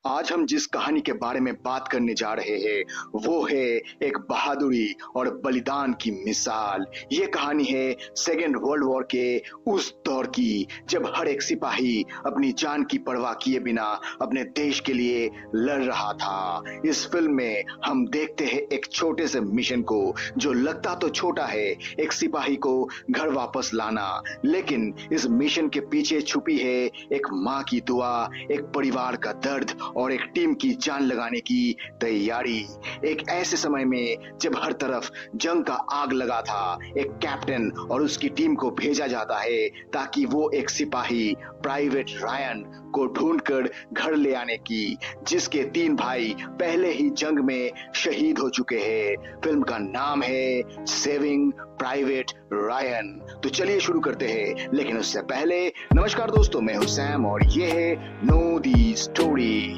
आज हम जिस कहानी के बारे में बात करने जा रहे हैं वो है एक बहादुरी और बलिदान की मिसाल। ये कहानी है सेकेंड वर्ल्ड वॉर के उस दौर की जब हर एक सिपाही अपनी जान की परवाह किए बिना अपने देश के लिए लड़ रहा था। इस फिल्म में हम देखते हैं एक छोटे से मिशन को जो लगता तो छोटा है, एक सिपाही को घर वापस लाना, लेकिन इस मिशन के पीछे छुपी है एक माँ की दुआ, एक परिवार का दर्द और एक टीम की जान लगाने की तैयारी। एक ऐसे समय में जब हर तरफ जंग का आग लगा था, एक कैप्टन और उसकी टीम को भेजा जाता है ताकि वो एक सिपाही प्राइवेट रायन को ढूंढकर घर ले आने की, जिसके 3 भाई पहले ही जंग में शहीद हो चुके हैं। फिल्म का नाम है सेविंग प्राइवेट रायन। तो चलिए शुरू करते हैं, लेकिन उससे पहले नमस्कार दोस्तों, मैं हूं सैम और ये है नो दी स्टोरी।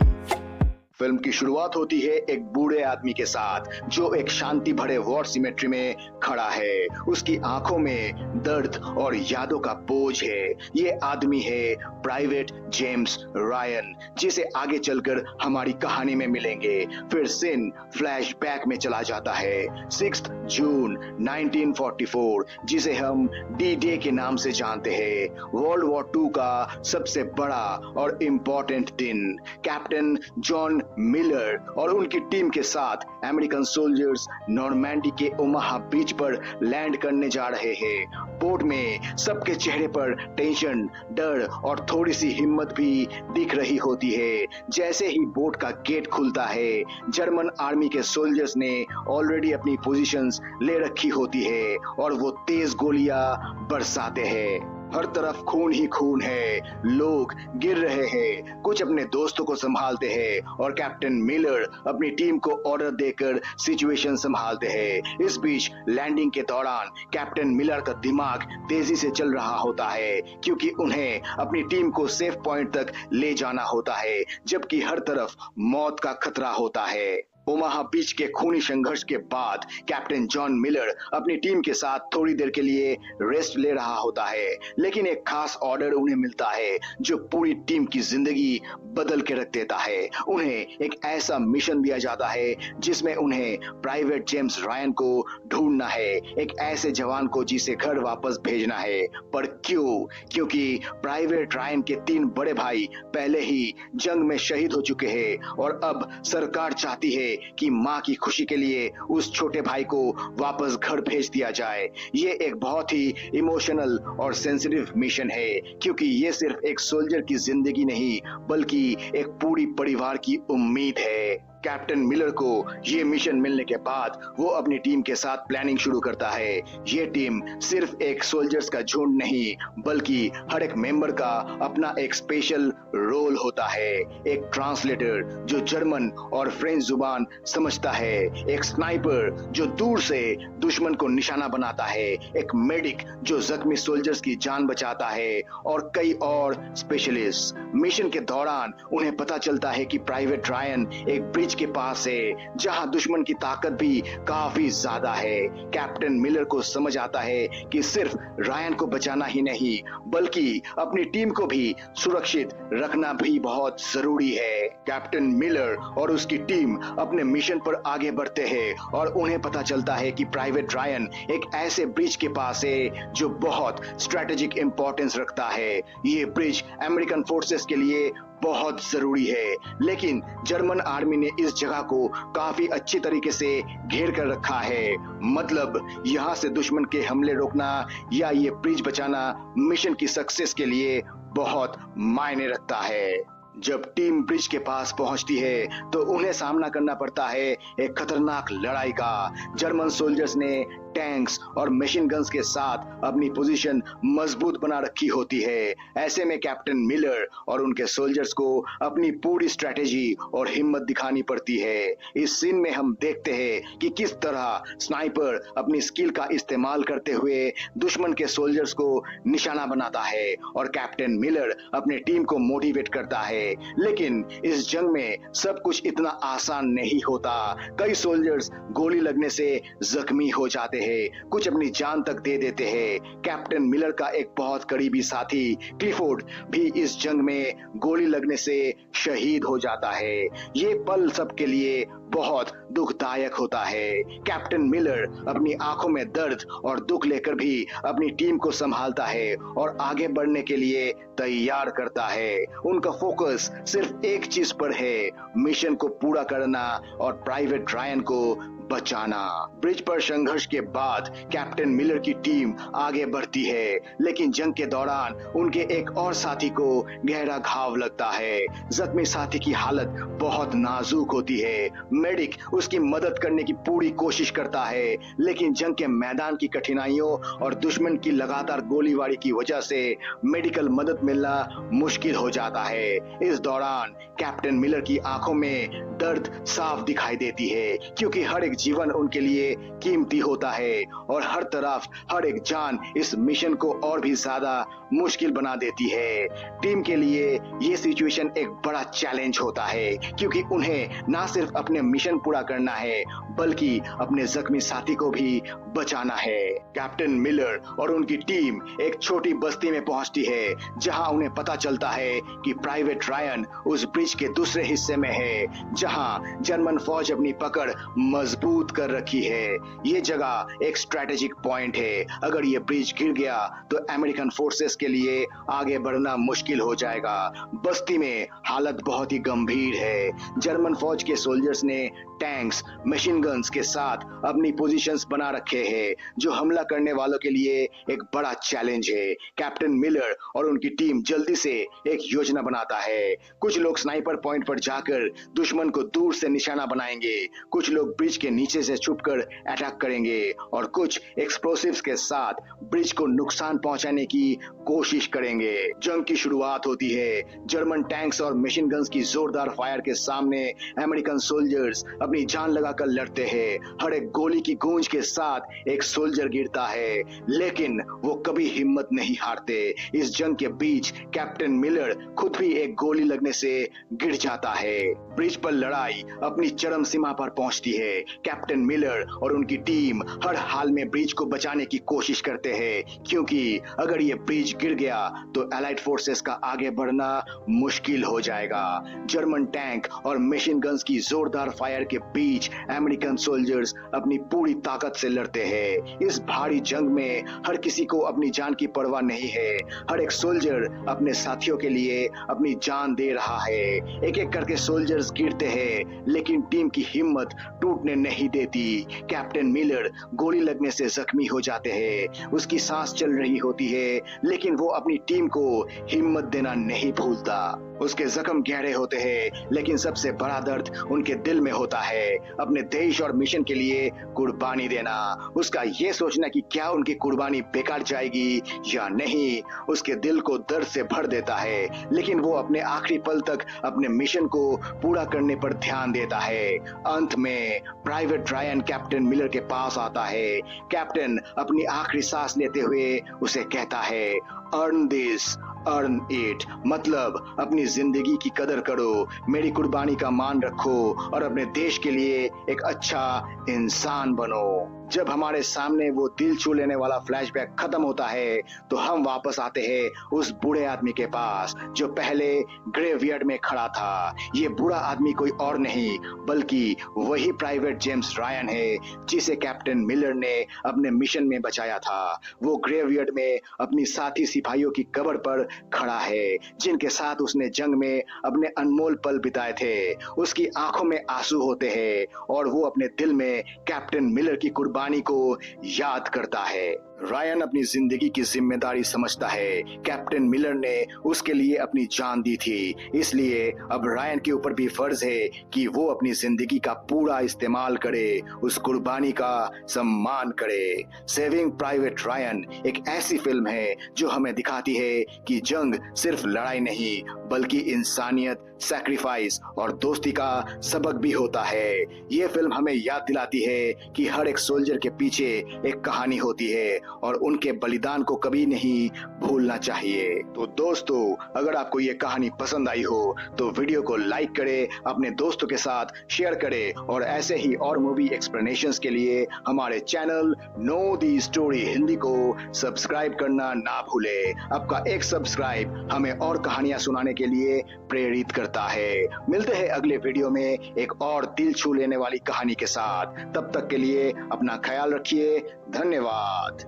फिल्म की शुरुआत होती है एक बूढ़े आदमी के साथ जो एक शांति भरे वॉर सिमेट्री में खड़ा है। उसकी आंखों में दर्द और यादों का बोझ है। ये आदमी है प्राइवेट जेम्स रायन, जिसे आगे चलकर हमारी कहानी में मिलेंगे। फिर सीन फ्लैशबैक में चला जाता है 6 जून 1944, जिसे हम डी डे के नाम से जानते हैं, वर्ल्ड वॉर 2 का सबसे बड़ा और इम्पोर्टेंट दिन। कैप्टन जॉन मिलर और उनकी टीम के साथ अमेरिकन सोल्जर्स नॉर्मैंडी के ओमाहा बीच पर लैंड करने जा रहे हैं। पोर्ट में सबके चेहरे पर टेंशन, डर और थोड़ी सी हिम्मत भी दिख रही होती है। जैसे ही बोट का गेट खुलता है, जर्मन आर्मी के सोल्जर्स ने ऑलरेडी अपनी पोजीशंस ले रखी होती है और वो तेज गोलियां बरसाते हैं। हर तरफ खून ही खून है, लोग गिर रहे हैं, कुछ अपने दोस्तों को संभालते हैं और कैप्टन मिलर अपनी टीम को ऑर्डर देकर सिचुएशन संभालते हैं। इस बीच लैंडिंग के दौरान कैप्टन मिलर का दिमाग तेजी से चल रहा होता है, क्योंकि उन्हें अपनी टीम को सेफ पॉइंट तक ले जाना होता है, जबकि हर तरफ मौत का खतरा होता है। ओमाहा बीच के खूनी संघर्ष के बाद कैप्टन जॉन मिलर अपनी टीम के साथ थोड़ी देर के लिए रेस्ट ले रहा होता है, लेकिन एक खास ऑर्डर उन्हें मिलता है जो पूरी टीम की जिंदगी बदल के रख देता है। उन्हें एक ऐसा मिशन दिया जाता है जिसमें उन्हें प्राइवेट जेम्स रायन को ढूंढना है, एक ऐसे जवान को जिसे घर वापस भेजना है। पर क्यों? क्योंकि प्राइवेट रायन के 3 बड़े भाई पहले ही जंग में शहीद हो चुके हैं और अब सरकार चाहती है कि मां की खुशी के लिए उस छोटे भाई को वापस घर भेज दिया जाए। ये एक बहुत ही इमोशनल और सेंसिटिव मिशन है, क्योंकि ये सिर्फ एक सोल्जर की जिंदगी नहीं बल्कि एक पूरी परिवार की उम्मीद है। कैप्टन मिलर को ये मिशन मिलने के बाद वो अपनी टीम के साथ प्लानिंग शुरू करता है। ये टीम सिर्फ एक सोल्जर्स का झुंड नहीं बल्कि हर एक मेंबर का अपना एक स्पेशल रोल होता है। एक ट्रांसलेटर जो जर्मन और फ्रेंच जुबान समझता है, एक स्नाइपर जो दूर से दुश्मन को निशाना बनाता है, एक मेडिक जो जख्मी सोल्जर्स की जान बचाता है और कई और स्पेशलिस्ट। मिशन के दौरान उन्हें पता चलता है कि प्राइवेट रायन एक ब्रिज के पास है जहां दुश्मन की ताकत भी काफी ज्यादा है। कैप्टन मिलर को समझ आता है कि सिर्फ रायन को बचाना ही नहीं बल्कि अपनी टीम को भी सुरक्षित रखना भी बहुत जरूरी है। कैप्टन मिलर और उसकी टीम अपने मिशन पर आगे बढ़ते हैं और उन्हें पता चलता है कि प्राइवेट रायन एक ऐसे ब्रिज के पास है जो बहुत स्ट्रेटेजिक इंपॉर्टेंस रखता है। ये ब्रिज अमेरिकन फोर्सेस के लिए बहुत जरूरी है, लेकिन जर्मन आर्मी ने इस जगह को काफी अच्छी तरीके से घेर कर रखा है। मतलब यहाँ से दुश्मन के हमले रोकना या ये ब्रिज बचाना मिशन की सक्सेस के लिए बहुत मायने रखता है। जब टीम ब्रिज के पास पहुंचती है तो उन्हें सामना करना पड़ता है एक खतरनाक लड़ाई का। जर्मन सोल्जर्स ने टैंक्स और मशीन गन्स के साथ अपनी पोजीशन मजबूत बना रखी होती है। ऐसे में कैप्टन मिलर और उनके सोल्जर्स को अपनी पूरी स्ट्रेटेजी और हिम्मत दिखानी पड़ती है। इस सीन में हम देखते हैं कि किस तरह स्नाइपर अपनी स्किल का इस्तेमाल करते हुए दुश्मन के सोल्जर्स को निशाना बनाता है और कैप्टन मिलर अपने टीम को मोटिवेट करता है। लेकिन इस जंग में सब कुछ इतना आसान नहीं होता। कई सोल्जर्स गोली लगने से जख्मी हो जाते हैं, कुछ अपनी जान तक दे देते हैं। कैप्टन मिलर का एक बहुत करीबी साथी क्लिफोर्ड भी इस जंग में गोली लगने से शहीद हो जाता है। ये पल सबके लिए बहुत दुखदायक होता है। कैप्टन मिलर अपनी आंखों में दर्द और दुख लेकर भी अपनी टीम को संभालता है और आगे बढ़ने के लिए तैयार करता है। उनका फोकस सिर्फ एक चीज पर है, मिशन को पूरा करना और प्राइवेट रायन को बचाना। ब्रिज पर संघर्ष के बाद कैप्टन मिलर की टीम आगे बढ़ती है, लेकिन जंग के दौरान उनके एक और साथी को गहरा घाव लगता है। जख्मी साथी की हालत बहुत नाजुक होती है। मेडिक उसकी मदद करने की पूरी कोशिश करता है, लेकिन जंग के मैदान की कठिनाइयों और दुश्मन की लगातार गोलीबारी की वजह से मेडिकल मदद मिलना मुश्किल हो जाता है। इस दौरान कैप्टन मिलर की आंखों में दर्द साफ दिखाई देती है, क्योंकि हर एक जीवन उनके लिए कीमती होता है और हर तरफ हर एक जान इस मिशन को और भी ज्यादा मुश्किल बना देती है। टीम के लिए ये सिचुएशन एक बड़ा चैलेंज होता है, क्योंकि उन्हें ना सिर्फ अपने मिशन पूरा करना है बल्कि अपने जख्मी साथी को भी बचाना है। कैप्टन मिलर और उनकी टीम एक छोटी बस्ती में पहुंचती है, जहां उन्हें पता चलता है कि प्राइवेट रायन उस ब्रिज के दूसरे हिस्से में है, जहां जर्मन फौज अपनी पकड़ मजबूत कर रखी है। ये जगह एक स्ट्रेटेजिक पॉइंट है। अगर ये ब्रिज गिर गया तो अमेरिकन फोर्सेस के लिए आगे बढ़ना मुश्किल हो जाएगा। बस्ती में हालत बहुत ही गंभीर है। जर्मन फौज के सोल्जर्स ने टैंक्स, मशीन गन्स के साथ अपनी पोजीशंस बना रखे हैं, जो हमला करने वालों के लिए एक बड़ा चैलेंज है। कैप्टन मिलर और उनकी टीम जल्दी से एक योजना बनाता है। कुछ लोग स्नाइपर पॉइंट पर जाकर दुश्मन को दूर से निशाना बनाएंगे, कुछ लोग ब्रिज के नीचे से छुपकर अटैक करेंगे और कुछ एक्सप्लोसिव्स के साथ ब्रिज को नुकसान पहुंचाने की कोशिश करेंगे। जंग की शुरुआत होती है। जर्मन टैंक्स और मशीन गन्स की जोरदार फायर के सामने अमेरिकन सोल्जर्स अपनी जान लगाकर लड़ते हैं। हर एक गोली की गूंज के साथ एक सोल्जर गिरता है, लेकिन वो कभी हिम्मत नहीं हारते। इस जंग के बीच कैप्टन मिलर खुद भी एक गोली लगने से गिर जाता है। ब्रिज पर लड़ाई अपनी चरम सीमा पर पहुंचती है। कैप्टन मिलर और उनकी टीम हर हाल में ब्रिज को बचाने की कोशिश करते हैं, क्योंकि अगर ये ब्रिज गिर गया तो एलाइड फोर्सेस का आगे बढ़ना मुश्किल हो जाएगा। जर्मन टैंक और मशीन गन्स की जोरदार फायर के बीच अमेरिकन सोल्जर्स अपनी पूरी ताकत से लड़ते हैं। इस भारी जंग में हर किसी को अपनी जान की परवाह नहीं है। हर एक सोल्जर अपने साथियों के लिए अपनी जान दे रहा है। एक एक करके सोल्जर्स गिरते हैं, लेकिन टीम की हिम्मत टूटने नहीं देती। कैप्टन मिलर गोली लगने से जख्मी हो जाते हैं। उसकी सांस चल रही होती है, लेकिन वो अपनी टीम को हिम्मत देना नहीं भूलता। उसके जख्म गहरे होते हैं, लेकिन सबसे बड़ा दर्द उनके दिल में होता है। अपने देश और मिशन के लिए कुर्बानी देना, उसका ये सोचना कि क्या उनकी कुर्बानी बेकार जाएगी या नहीं, उसके दिल को दर्द से भर देता है। लेकिन वो अपने आखिरी पल तक अपने मिशन को पूरा करने पर ध्यान देता है। अंत में प्राइवेट रायन कैप्टन मिलर के पास आता है। कैप्टन अपनी आखिरी सांस लेते हुए उसे कहता है, अर्न दिस, अर्न इट, मतलब अपनी जिंदगी की कदर करो, मेरी कुर्बानी का मान रखो और अपने देश के लिए एक अच्छा इंसान बनो। जब हमारे सामने वो दिल छू लेने वाला फ्लैशबैक खत्म होता है, तो हम वापस आते हैं उस बूढ़े आदमी के पास जो पहले ग्रेवयार्ड में खड़ा था। ये बूढ़ा आदमी कोई और नहीं बल्कि वही प्राइवेट जेम्स रायन है, जिसे कैप्टन मिलर ने अपने मिशन में बचाया था। वो ग्रेवयार्ड में अपनी साथी सिपाहियों की कब्र पर खड़ा है, जिनके साथ उसने जंग में अपने अनमोल पल बिताए थे। उसकी आंखों में आंसू होते हैं और वो अपने दिल में कैप्टन मिलर की कुर्बानी को याद करता है। रायन अपनी जिंदगी की जिम्मेदारी समझता है। कैप्टन मिलर ने उसके लिए अपनी जान दी थी, इसलिए अब रायन के ऊपर भी फर्ज है कि वो अपनी जिंदगी का पूरा इस्तेमाल करे, उस कुर्बानी का सम्मान करे। सेविंग प्राइवेट रायन एक ऐसी फिल्म है जो हमें दिखाती है कि जंग सिर्फ लड़ाई नहीं बल्कि इंसानियत, सैक्रिफाइस और दोस्ती का सबक भी होता है। ये फिल्म हमें याद दिलाती है कि हर एक सोल्जर के पीछे एक कहानी होती है और उनके बलिदान को कभी नहीं भूलना चाहिए। तो दोस्तों, अगर आपको ये कहानी पसंद आई हो तो वीडियो को लाइक करें, अपने दोस्तों के साथ शेयर करें और ऐसे ही और मूवी एक्सप्लेनेशंस के लिए हमारे channel know the story Hindi को सब्सक्राइब करना ना भूले। आपका एक सब्सक्राइब हमें और कहानियां सुनाने के लिए प्रेरित करता है। मिलते हैं अगले वीडियो में एक और दिल छू लेने वाली कहानी के साथ। तब तक के लिए अपना ख्याल रखिए। धन्यवाद।